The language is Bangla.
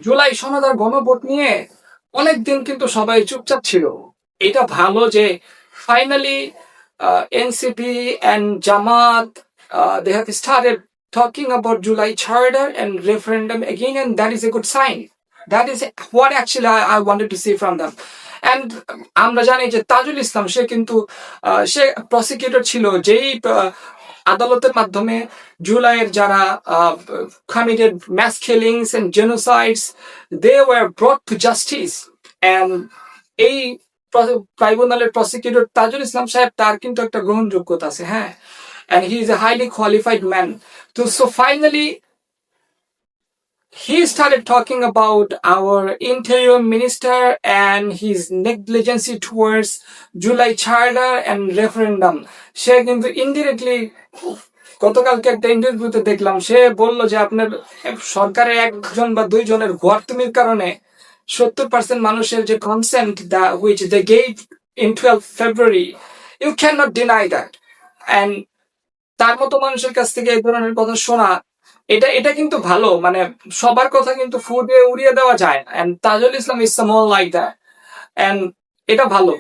জুলাই সনদের গণভোট নিয়ে অনেকদিন কিন্তু সবাই চুপচাপ ছিল। এটা ভালো যে finally NCP and Jamaat they have started talking about July charter and referendum again, and that is a good sign. That is what actually I wanted to see from them. And আমরা জানি যে তাজুল ইসলাম সে কিন্তু সে প্রসিকিউটর ছিল, যেই আদালতের মাধ্যমে জুলাইয়ের যারা committed mass killings and genocides, they were brought to justice. And এই ট্রাইব্যুনালের প্রসিকিউটর তাজুল ইসলাম সাহেব, তার কিন্তু একটা গ্রহণযোগ্যতা আছে, হ্যাঁ, and he is a highly qualified man. So finally he started talking about our interior minister and his negligence towards July charter and referendum. সে কিন্তু ইনডিরেক্টলি গতকালকে একটা ইন্টারভিউতে দেখলাম, সে বলল যে আপনার সরকারের একজন বা দুইজনের ঘোয়ার্তুমির কারণে 70% মানুষের যে consent which they gave in 12 February, you cannot deny that. And তার মতো মানুষের কাছ থেকে এই ধরনের কথা শোনা, এটা এটা কিন্তু ভালো, মানে সবার কথা কিন্তু ফুটে উড়িয়ে দেওয়া যায় না, and Tajul Islam is someone like that, and এটা ভালো।